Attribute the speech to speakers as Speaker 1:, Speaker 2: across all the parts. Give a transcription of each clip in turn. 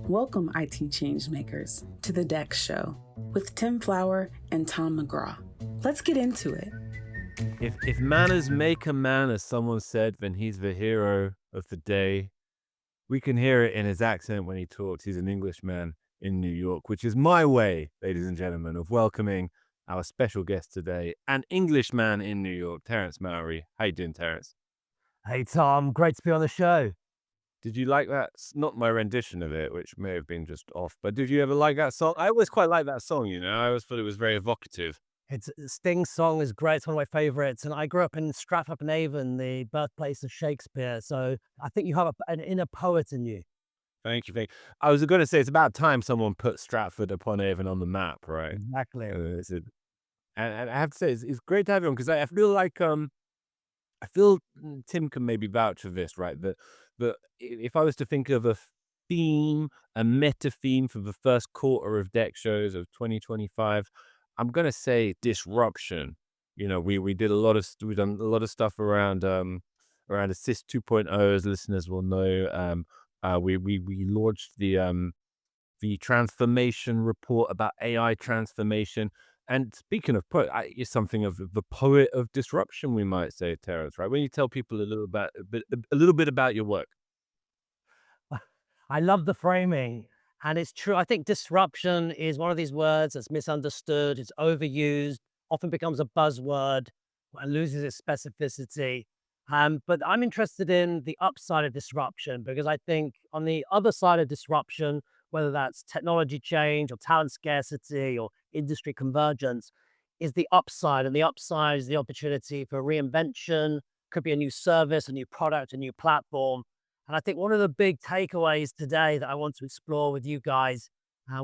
Speaker 1: Welcome, IT changemakers, to the DEX Show with Tim Flower and Tom McGraw. Let's get into it.
Speaker 2: If manners make a man, as someone said, then he's the hero of the day. We can hear it in his accent when he talks. He's an Englishman in New York, which is my way, ladies and gentlemen, of welcoming our special guest today, an Englishman in New York, Terence Mauri. How you doing, Terence?
Speaker 3: Hey, Tom. Great to be on the show.
Speaker 2: Did you like that? Not my rendition of it, which may have been just off, but did you ever like that song? I always quite like that song, I always thought it was very evocative.
Speaker 3: Sting's song is great. It's one of my favorites. And I grew up in Stratford-upon-Avon, the birthplace of Shakespeare. So I think you have an inner poet in you.
Speaker 2: Thank you. I was going to say, it's about time someone put Stratford-upon-Avon on the map, right?
Speaker 3: Exactly.
Speaker 2: And I have to say, it's great to have you on, because I feel like Tim can maybe vouch for this, right? That if I was to think of a theme, a meta theme for the first quarter of DEX shows of 2025, I'm gonna say disruption. We've done a lot of stuff around Assist 2.0, as listeners will know. We launched the transformation report about AI transformation. And speaking of poet, you're something of the poet of disruption, we might say, Terence, right? When you tell people a little bit about your work.
Speaker 3: I love the framing. And it's true. I think disruption is one of these words that's misunderstood. It's overused, often becomes a buzzword and loses its specificity. But I'm interested in the upside of disruption, because I think on the other side of disruption, whether that's technology change or talent scarcity or industry convergence, is the upside. And the upside is the opportunity for reinvention, could be a new service, a new product, a new platform. And I think one of the big takeaways today that I want to explore with you guys,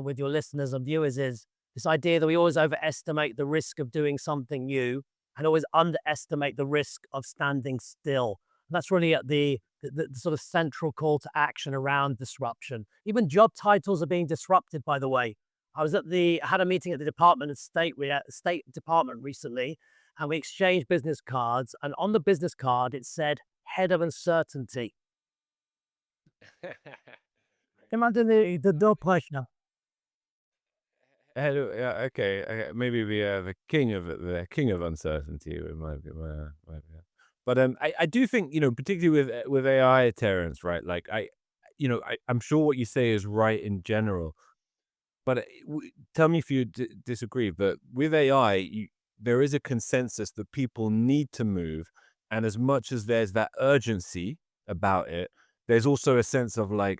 Speaker 3: with your listeners and viewers, is this idea that we always overestimate the risk of doing something new and always underestimate the risk of standing still. And that's really at the sort of central call to action around disruption. Even job titles are being disrupted, by the way. I had a meeting at the State Department recently, and we exchanged business cards. And on the business card, it said head of uncertainty. Imagine the no pressure.
Speaker 2: Yeah, okay. Maybe the king of uncertainty. It might be, but I do think, particularly with AI, Terence, right? Like I'm sure what you say is right in general, but tell me if you disagree. But with AI, there is a consensus that people need to move, and as much as there's that urgency about it, there's also a sense of like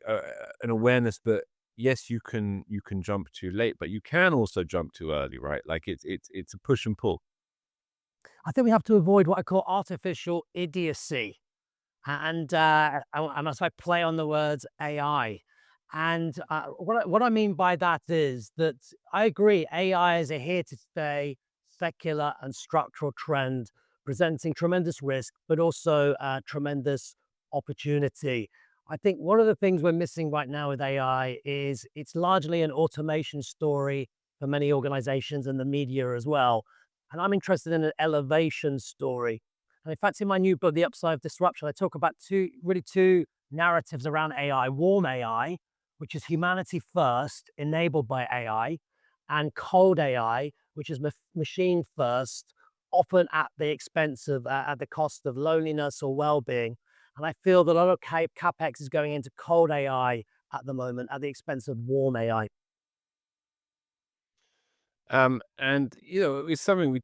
Speaker 2: an awareness that yes, you can jump too late, but you can also jump too early, right? Like it's a push and pull.
Speaker 3: I think we have to avoid what I call artificial idiocy. And as I play on the words AI. And what I mean by that is that I agree, AI is a here to stay secular and structural trend, presenting tremendous risk, but also tremendous opportunity. I think one of the things we're missing right now with AI is it's largely an automation story for many organizations and the media as well. And I'm interested in an elevation story. And in fact, in my new book, The Upside of Disruption, I talk about two narratives around AI: warm AI, which is humanity first, enabled by AI, and cold AI, which is machine first, often at the expense of, at the cost of loneliness or well-being. And I feel that a lot of CapEx is going into cold AI at the moment at the expense of warm AI.
Speaker 2: And it's something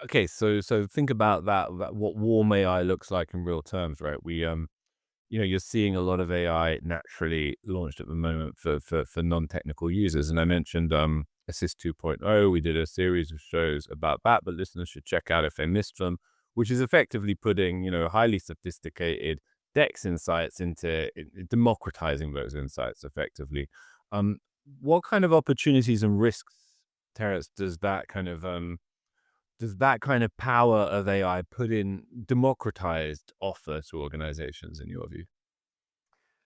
Speaker 2: okay, so think about that what warm AI looks like in real terms, right? You're seeing a lot of AI naturally launched at the moment for non-technical users. And I mentioned Assist 2.0. We did a series of shows about that, but listeners should check out if they missed them, which is effectively putting, highly sophisticated DEX insights into democratizing those insights effectively. What kind of opportunities and risks, Terence, does that kind of power of AI put in democratized offer to organizations, in your view?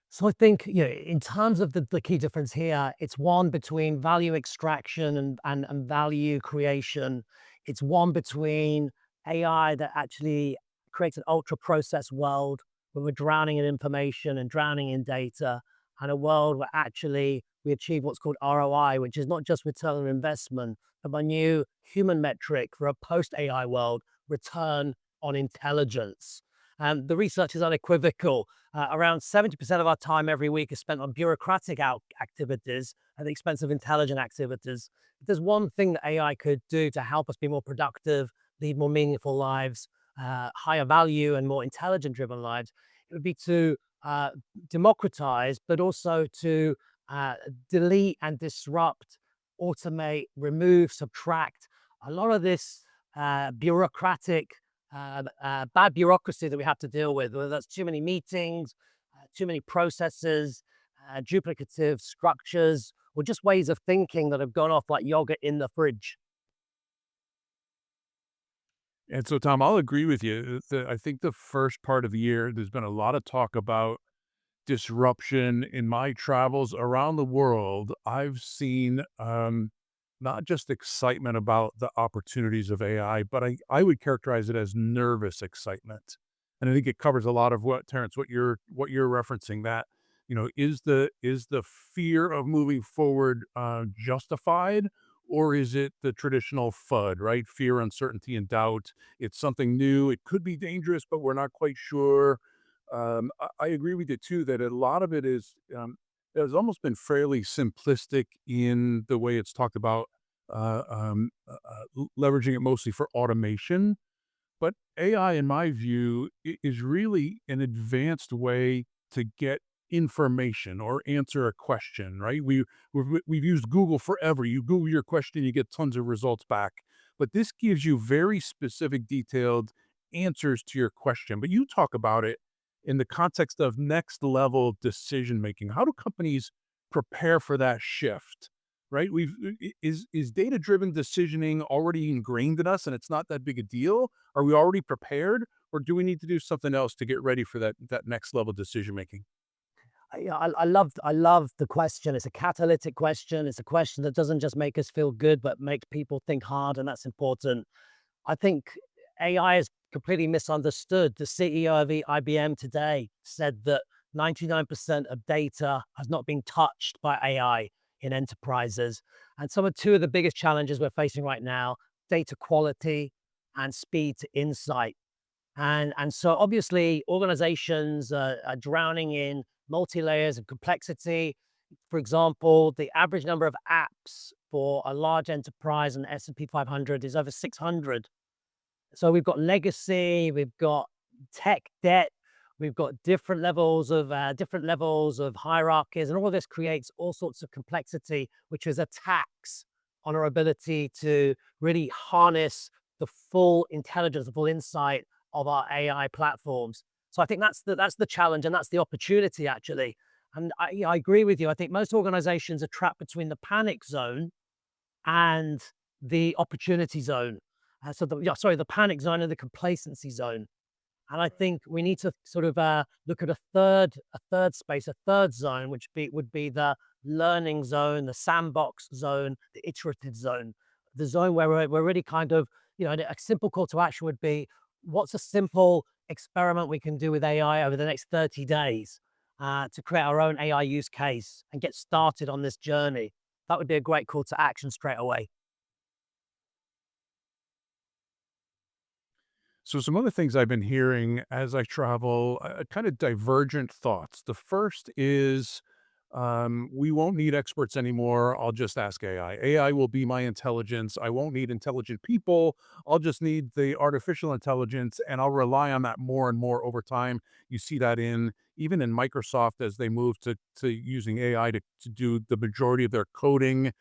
Speaker 3: So I think, in terms of the key difference here, it's one between value extraction and value creation. It's one between AI that actually creates an ultra processed world where we're drowning in information and drowning in data, and a world where actually we achieve what's called ROI, which is not just return on investment, but my new human metric for a post-AI world, return on intelligence. The research is unequivocal. Around 70% of our time every week is spent on bureaucratic activities at the expense of intelligent activities. If there's one thing that AI could do to help us be more productive, lead more meaningful lives, higher value and more intelligent driven lives, it would be to democratize, but also to delete and disrupt, automate, remove, subtract a lot of this bureaucratic, bad bureaucracy that we have to deal with, whether that's too many meetings, too many processes, duplicative structures, or just ways of thinking that have gone off like yogurt in the fridge.
Speaker 4: And so, Tom, I'll agree with you. I think the first part of the year, there's been a lot of talk about disruption in my travels around the world. I've seen not just excitement about the opportunities of AI, but I would characterize it as nervous excitement. And I think it covers a lot of what, Terrence, what you're referencing. That, is the fear of moving forward justified, or is it the traditional FUD, right? Fear, uncertainty, and doubt. It's something new. It could be dangerous, but we're not quite sure. I agree with you too that a lot of it has almost been fairly simplistic in the way it's talked about, leveraging it mostly for automation. But AI, in my view, is really an advanced way to get information or answer a question, right? We've used Google forever. You Google your question, you get tons of results back. But this gives you very specific, detailed answers to your question. But you talk about it in the context of next level decision making. How do companies prepare for that shift? Right? Is data driven decisioning already ingrained in us and it's not that big a deal? Are we already prepared, or do we need to do something else to get ready for that next level decision making?
Speaker 3: Yeah, I love the question. It's a catalytic question. It's a question that doesn't just make us feel good, but makes people think hard, and that's important. I think AI is completely misunderstood. The CEO of IBM today said that 99% of data has not been touched by AI in enterprises. And two of the biggest challenges we're facing right now, data quality and speed to insight. And so obviously organizations are drowning in multi-layers of complexity. For example, the average number of apps for a large enterprise and S&P 500 is over 600. So we've got legacy, we've got tech debt, we've got different levels of hierarchies, and all of this creates all sorts of complexity, which is a tax on our ability to really harness the full intelligence, the full insight of our AI platforms. So I think that's the challenge, and that's the opportunity actually. And I agree with you. I think most organizations are trapped between the panic zone and the opportunity zone. The panic zone and the complacency zone. And I think we need to sort of look at a third space, a third zone, which would be the learning zone, the sandbox zone, the iterative zone, the zone where we're really kind of, a simple call to action would be, what's a simple experiment we can do with AI over the next 30 days to create our own AI use case and get started on this journey? That would be a great call to action straight away.
Speaker 4: So some other things I've been hearing as I travel, kind of divergent thoughts. The first is, we won't need experts anymore. I'll just ask AI. AI will be my intelligence. I won't need intelligent people. I'll just need the artificial intelligence, and I'll rely on that more and more over time. You see that even in Microsoft as they move to using AI to do the majority of their coding.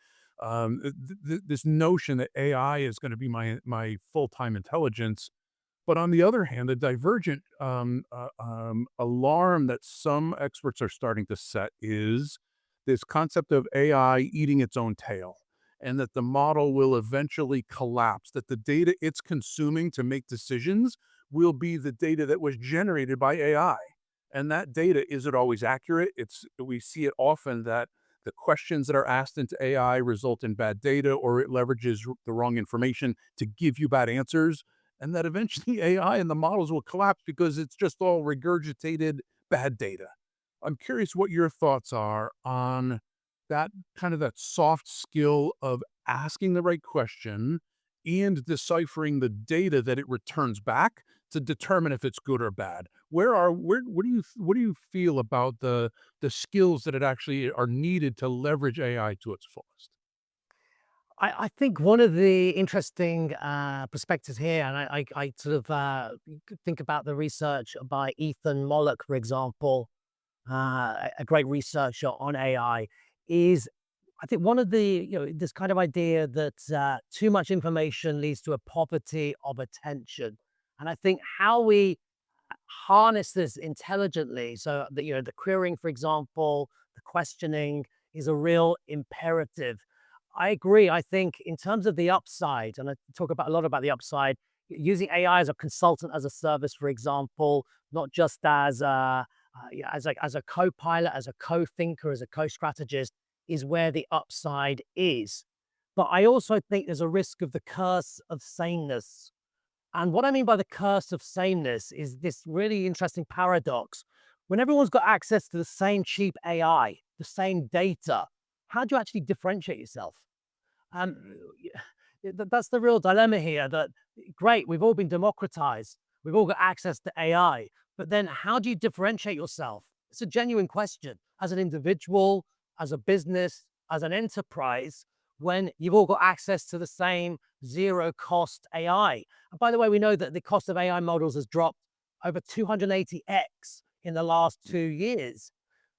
Speaker 4: This notion that AI is going to be my full-time intelligence. But on the other hand, the divergent alarm that some experts are starting to set is this concept of AI eating its own tail, and that the model will eventually collapse, that the data it's consuming to make decisions will be the data that was generated by AI. And that data, is it always accurate? We see it often that the questions that are asked into AI result in bad data, or it leverages the wrong information to give you bad answers, and that eventually AI and the models will collapse because it's just all regurgitated bad data. I'm curious what your thoughts are on that kind of that soft skill of asking the right question and deciphering the data that it returns back to determine if it's good or bad. Where what do you feel about the skills that it actually are needed to leverage AI to its fullest?
Speaker 3: I think one of the interesting perspectives here, and I sort of think about the research by Ethan Mollick, for example, a great researcher on AI, is I think one of the, this kind of idea that too much information leads to a poverty of attention. And I think how we harness this intelligently, so that, the querying, for example, the questioning is a real imperative. I agree. I think in terms of the upside, and I talk about a lot about the upside, using AI as a consultant, as a service, for example, not just as yeah, as a co-pilot, as a co-thinker, as a co-strategist, is where the upside is. But I also think there's a risk of the curse of sameness. And what I mean by the curse of sameness is this really interesting paradox. When everyone's got access to the same cheap AI, the same data, how do you actually differentiate yourself? Um, that's the real dilemma here. That great, we've all been democratized, we've all got access to AI, but then how do you differentiate yourself? It's a genuine question as an individual, as a business, as an enterprise, when you've all got access to the same zero cost AI. And by the way, we know that the cost of AI models has dropped over 280x in the last 2 years.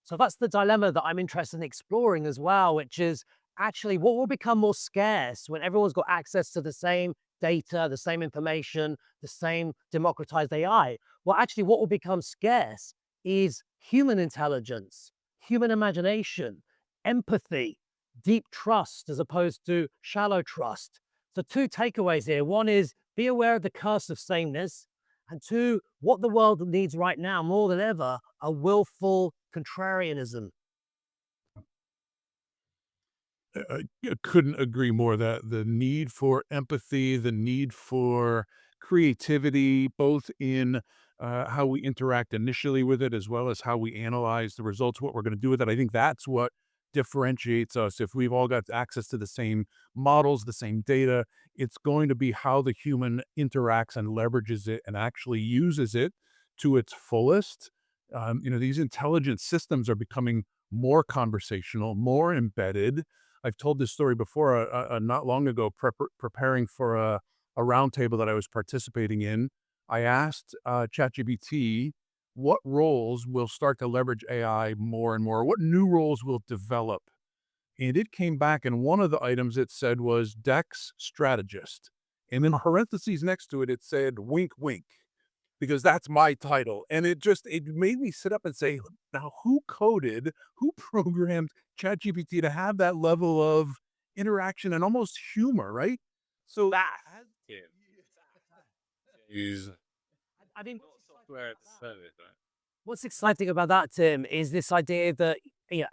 Speaker 3: So that's the dilemma that I'm interested in exploring as well, which is actually what will become more scarce when everyone's got access to the same data, the same information, the same democratized AI. Well, actually, what will become scarce is human intelligence, human imagination, empathy, deep trust as opposed to shallow trust. So, two takeaways here. One is be aware of the curse of sameness. And two, what the world needs right now more than ever, a willful contrarianism.
Speaker 4: I couldn't agree more that the need for empathy, the need for creativity, both in how we interact initially with it, as well as how we analyze the results, what we're going to do with it. I think that's what differentiates us. If we've all got access to the same models, the same data, it's going to be how the human interacts and leverages it and actually uses it to its fullest. These intelligent systems are becoming more conversational, more embedded. I've told this story before, not long ago, preparing for a roundtable that I was participating in. I asked ChatGPT what roles will start to leverage AI more and more, what new roles will develop. And it came back, and one of the items it said was DEX strategist. And in parentheses next to it, it said wink, wink, because that's my title. And it made me sit up and say, now who programmed ChatGPT to have that level of interaction and almost humor, right? So
Speaker 2: That is
Speaker 3: I mean,
Speaker 2: not software as a service, right?
Speaker 3: what's exciting about that, Tim, is this idea that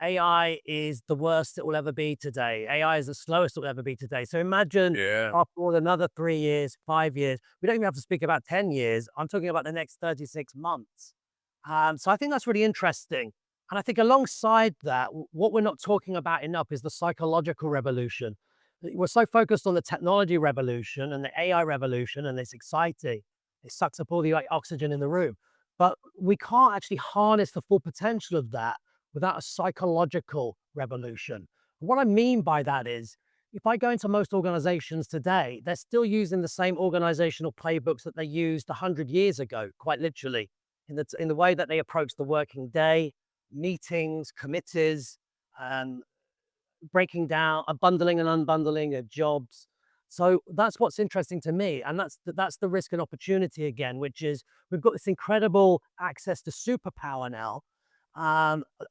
Speaker 3: AI is the worst it will ever be today. AI is the slowest it will ever be today. So imagine
Speaker 4: yeah.
Speaker 3: after all another 3 years, 5 years, we don't even have to speak about 10 years. I'm talking about the next 36 months. So I think that's really interesting. And I think alongside that, what we're not talking about enough is the psychological revolution. We're so focused on the technology revolution and the AI revolution, and it's exciting. It sucks up all the oxygen in the room. But we can't actually harness the full potential of that without a psychological revolution. What I mean by that is, if I go into most organizations today, they're still using the same organizational playbooks that they used 100 years ago, quite literally, in the way that they approach the working day, meetings, committees, um, breaking down, bundling and unbundling of jobs. So that's what's interesting to me, and that's the risk and opportunity again, which is we've got this incredible access to superpower now,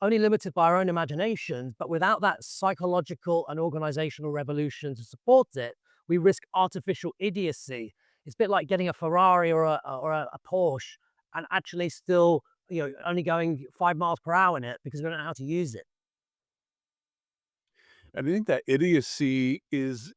Speaker 3: only limited by our own imaginations, but without that psychological and organizational revolution to support it, we risk artificial idiocy. It's a bit like getting a Ferrari or a Porsche and actually still, only going 5 miles per hour in it because we don't know how to use it.
Speaker 4: And I think that idiocy is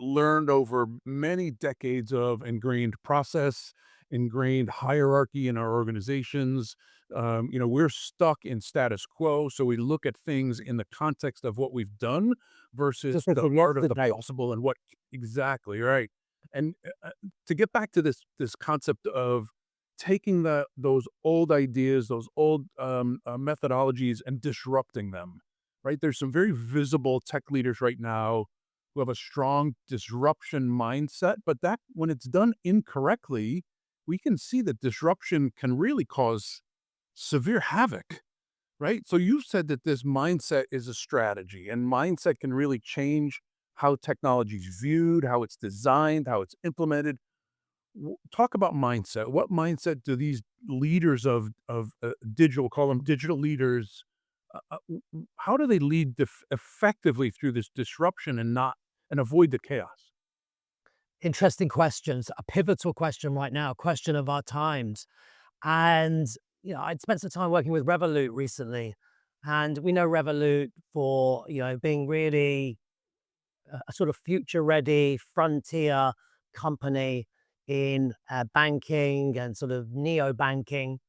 Speaker 4: learned over many decades of ingrained process, ingrained hierarchy in our organizations, We're stuck in status quo, so we look at things in the context of what we've done versus
Speaker 3: Just as
Speaker 4: the
Speaker 3: the
Speaker 4: art of the
Speaker 3: yesterday.
Speaker 4: possible and what exactly right. And to get back to this concept of taking those old ideas, those old methodologies, and disrupting them, right? There's some very visible tech leaders right now who have a strong disruption mindset, but that when it's done incorrectly, we can see that disruption can really cause severe havoc, right? So you said that this mindset is a strategy, and mindset can really change how technology is viewed, how it's designed, how it's implemented. Talk about mindset. What mindset do these leaders of digital, call them digital leaders, how do they lead effectively through this disruption and avoid the chaos?
Speaker 3: Interesting questions, a pivotal question right now, a question of our times. And, I'd spent some time working with Revolut recently, and we know Revolut for, being really a sort of future-ready frontier company in banking and sort of neo-banking.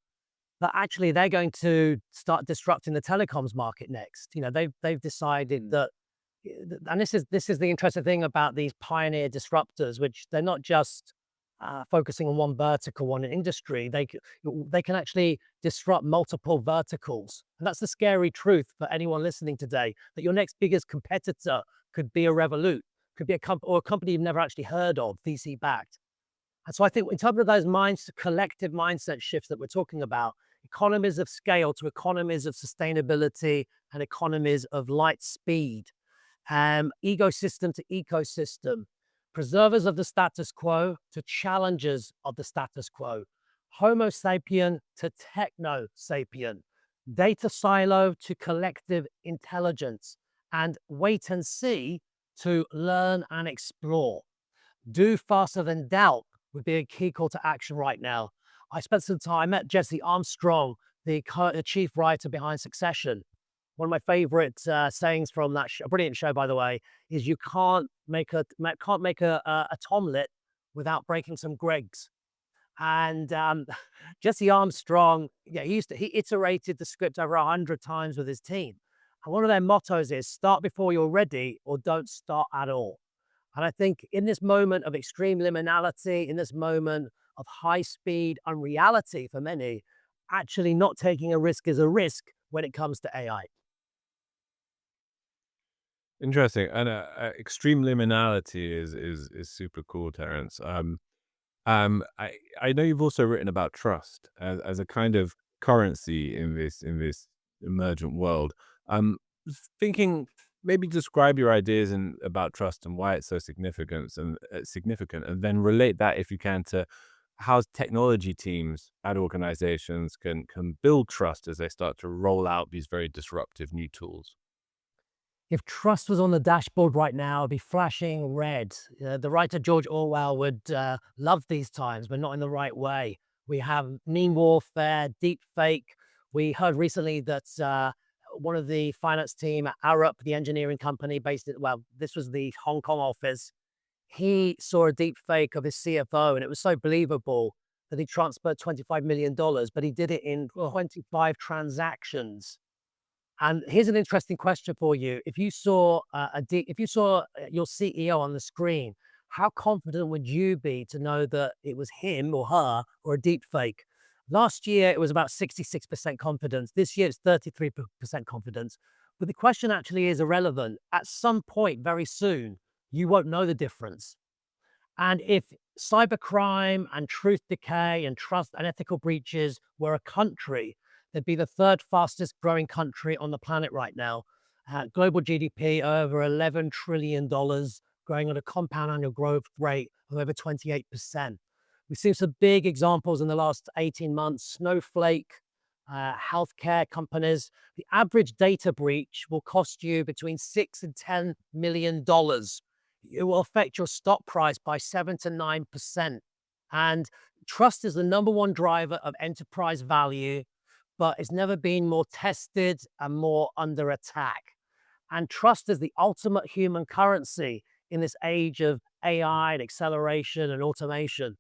Speaker 3: But actually, they're going to start disrupting the telecoms market next. They've decided that, and this is the interesting thing about these pioneer disruptors, which they're not just focusing on one vertical, one industry. They can actually disrupt multiple verticals, and that's the scary truth for anyone listening today. That your next biggest competitor could be a Revolut, could be a company you've never actually heard of, VC backed. And so I think in terms of those collective mindset shifts that we're talking about, economies of scale to economies of sustainability and economies of light speed, ecosystem to ecosystem, preservers of the status quo to challengers of the status quo, Homo sapien to techno sapien, data silo to collective intelligence, and wait and see to learn and explore. Do faster than doubt would be a key call to action right now. I spent some time, I met Jesse Armstrong, the chief writer behind Succession. One of my favorite sayings from that show, a brilliant show, by the way, is you can't make a Tomlet without breaking some Greggs. And Jesse Armstrong, he iterated the script over 100 times with his team. And one of their mottos is start before you're ready or don't start at all. And I think in this moment of extreme liminality, in this moment of high speed unreality for many, actually not taking a risk is a risk when it comes to AI.
Speaker 2: Interesting. And extreme liminality is super cool, Terence. I know you've also written about trust as a kind of currency in this emergent world. Thinking maybe describe your ideas about trust and why it's so significant, and then relate that, if you can, to how technology teams at organizations can build trust as they start to roll out these very disruptive new tools.
Speaker 3: If trust was on the dashboard right now, it'd be flashing red. The writer George Orwell would love these times, but not in the right way. We have meme warfare, deep fake. We heard recently that one of the finance team at Arup, the engineering company based in, well, this was the Hong Kong office. He saw a deep fake of his CFO, and it was so believable that he transferred $25 million, but he did it in 25 transactions. And here's an interesting question for you. If you saw your CEO on the screen, how confident would you be to know that it was him or her or a deep fake? Last year, it was about 66% confidence. This year, it's 33% confidence. But the question actually is irrelevant. At some point very soon, you won't know the difference. And if cybercrime and truth decay and trust and ethical breaches were a country, they'd be the third fastest growing country on the planet right now. Global GDP over $11 trillion, growing at a compound annual growth rate of over 28%. We've seen some big examples in the last 18 months. Snowflake, healthcare companies. The average data breach will cost you between $6 and $10 million. It will affect your stock price by 7 to 9%. And trust is the number one driver of enterprise value, but it's never been more tested and more under attack. And trust is the ultimate human currency in this age of AI and acceleration and automation.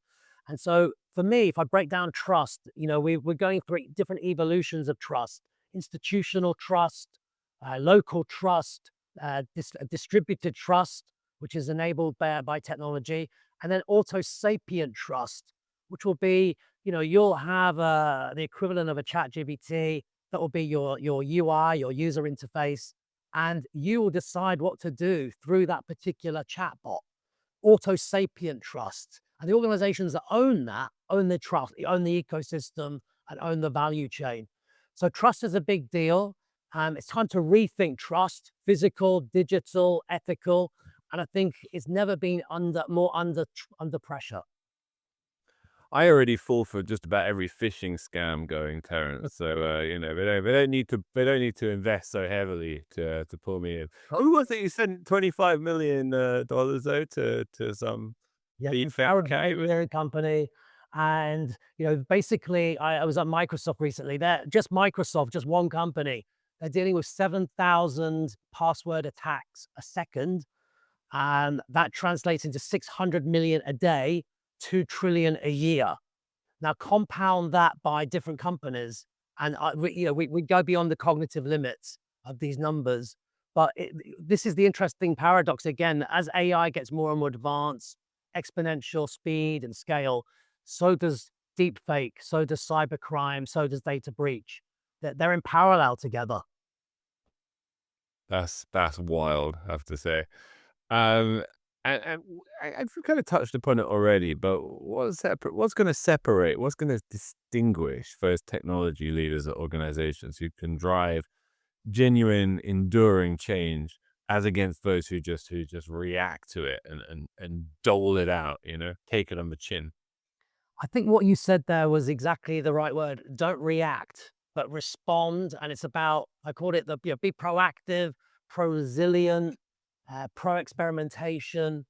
Speaker 3: And so for me, if I break down trust, we're going through different evolutions of trust: institutional trust, local trust, distributed trust, which is enabled by technology, and then auto sapient trust, which will be, you'll have the equivalent of a chat GBT that will be your UI, your user interface, and you will decide what to do through that particular chatbot. Auto sapient trust. And the organizations that own that own the trust, own the ecosystem, and own the value chain. So trust is a big deal. It's time to rethink trust: physical, digital, ethical. And I think it's never been more under pressure.
Speaker 2: I already fall for just about every phishing scam going, Terence. So they don't need to invest so heavily to pull me in. Who was it you sent $25 million though to some
Speaker 3: Yeah,
Speaker 2: feedback
Speaker 3: engineering company. And basically, I was at Microsoft recently. They're just Microsoft, just one company. They're dealing with 7,000 password attacks a second, and that translates into 600 million a day, 2 trillion a year. Now compound that by different companies, and we go beyond the cognitive limits of these numbers. But this is the interesting paradox again: as AI gets more and more advanced, exponential speed and scale, so does deepfake, so does cybercrime, so does data breach. They're in parallel together.
Speaker 2: That's wild, I have to say. Um, I've kind of touched upon it already, but what's going to separate, what's going to distinguish those technology leaders at organizations who can drive genuine, enduring change, as against those who just react to it and dole it out, take it on the chin?
Speaker 3: I think what you said there was exactly the right word. Don't react, but respond. And it's about, I called it be proactive, pro-resilient, pro-experimentation,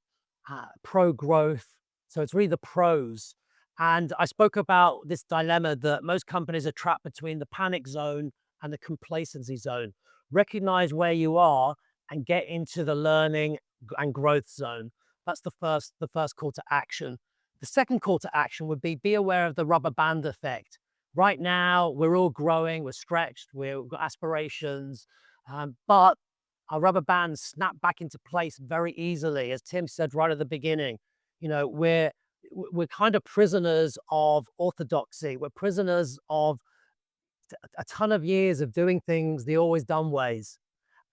Speaker 3: pro-growth. So it's really the pros. And I spoke about this dilemma that most companies are trapped between the panic zone and the complacency zone. Recognize where you are and get into the learning and growth zone. That's the first call to action. The second call to action would be aware of the rubber band effect. Right now, we're all growing, we're stretched, we've got aspirations, but our rubber bands snap back into place very easily. As Tim said right at the beginning, we're kind of prisoners of orthodoxy. We're prisoners of a ton of years of doing things the always done ways.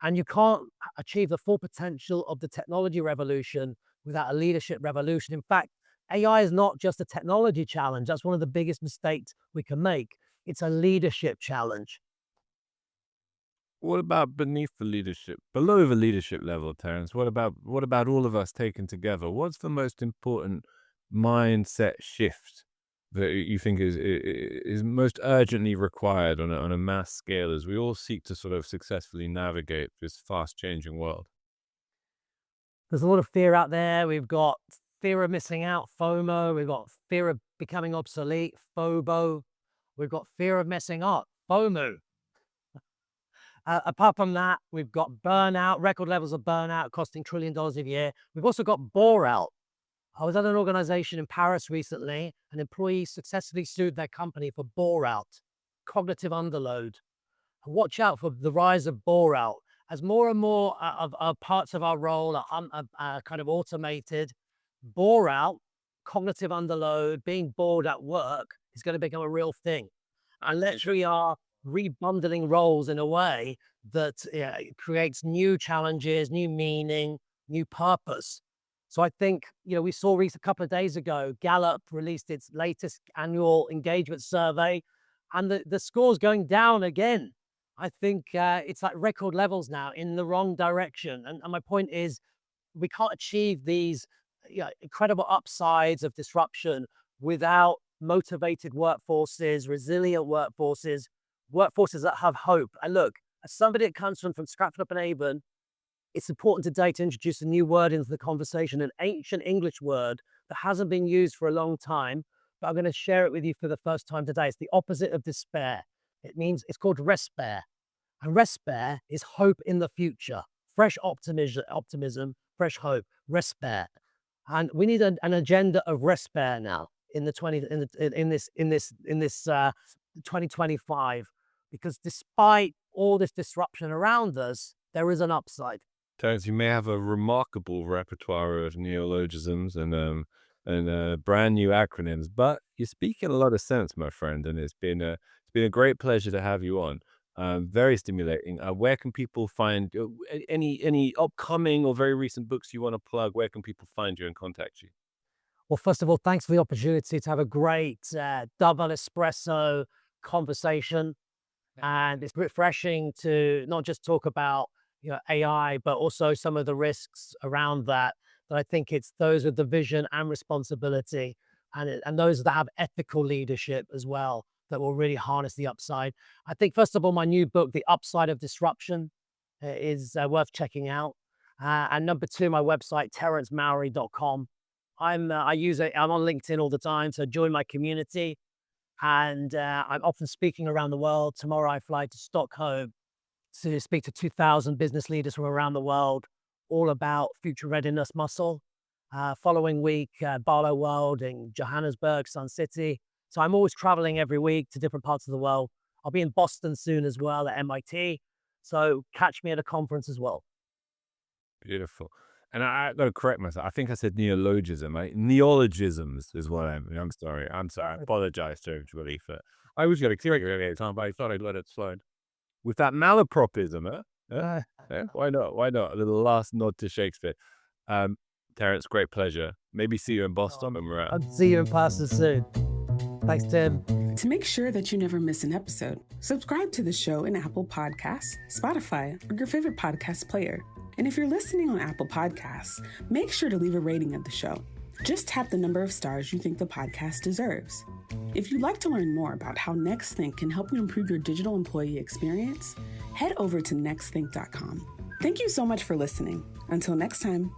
Speaker 3: And you can't achieve the full potential of the technology revolution without a leadership revolution. In fact, AI is not just a technology challenge. That's one of the biggest mistakes we can make. It's a leadership challenge.
Speaker 2: What about below the leadership level, Terence? What about all of us taken together? What's the most important mindset shift that you think is most urgently required on a mass scale as we all seek to sort of successfully navigate this fast changing world?
Speaker 3: There's a lot of fear out there. We've got fear of missing out, FOMO. We've got fear of becoming obsolete, FOBO. We've got fear of messing up, FOMO. Apart from that, we've got burnout, record levels of burnout costing $1 trillion a year. We've also got bore out. I was at an organization in Paris recently. An employee successfully sued their company for bore out, cognitive underload. And watch out for the rise of bore out. As more and more of parts of our role are kind of automated, bore out, cognitive underload, being bored at work is going to become a real thing. Unless we are rebundling roles in a way that creates new challenges, new meaning, new purpose. So I think, we saw a couple of days ago, Gallup released its latest annual engagement survey, and the score's going down again. I think it's like record levels now in the wrong direction. And my point is, we can't achieve these incredible upsides of disruption without motivated workforces, resilient workforces that have hope. And look, as somebody that comes from Stratford-upon-Avon, it's important today to introduce a new word into the conversation, an ancient English word that hasn't been used for a long time, but I'm going to share it with you for the first time today. It's the opposite of despair. It's called Respair. And Respair is hope in the future, fresh optimism, fresh hope, Respair. And we need an agenda of Respair now. in this 2025, because despite all this disruption around us, there is an upside.
Speaker 2: Terence, you may have a remarkable repertoire of neologisms and brand new acronyms, but you're speaking a lot of sense, my friend, and it's been a great pleasure to have you on. Very stimulating. Where can people find any upcoming or very recent books you want to plug? Where can people find you and contact you?
Speaker 3: Well, first of all, thanks for the opportunity to have a great double espresso conversation. And it's refreshing to not just talk about AI, but also some of the risks around that. But I think it's those with the vision and responsibility, and those that have ethical leadership as well, that will really harness the upside. I think, first of all, my new book, The Upside of Disruption, is worth checking out. And number two, my website, terencemauri.com. I'm on LinkedIn all the time, so join my community. And I'm often speaking around the world. Tomorrow I fly to Stockholm to speak to 2,000 business leaders from around the world, all about future readiness muscle. Following week, Barlow World in Johannesburg, Sun City. So I'm always traveling every week to different parts of the world. I'll be in Boston soon as well at MIT. So catch me at a conference as well.
Speaker 2: Beautiful. And I got to correct myself. I think I said neologism. Neologisms is what I'm sorry. I apologize to everybody for.
Speaker 4: I was going to clear it every time, but I thought I'd let it slide.
Speaker 2: With that malapropism, yeah, why not? Why not? A little last nod to Shakespeare. Terence, great pleasure. Maybe see you in Boston when we're out.
Speaker 3: I'll see you in person soon. Thanks, Tim.
Speaker 1: To make sure that you never miss an episode, subscribe to the show in Apple Podcasts, Spotify, or your favorite podcast player. And if you're listening on Apple Podcasts, make sure to leave a rating of the show. Just tap the number of stars you think the podcast deserves. If you'd like to learn more about how NextThink can help you improve your digital employee experience, head over to nextthink.com. Thank you so much for listening. Until next time.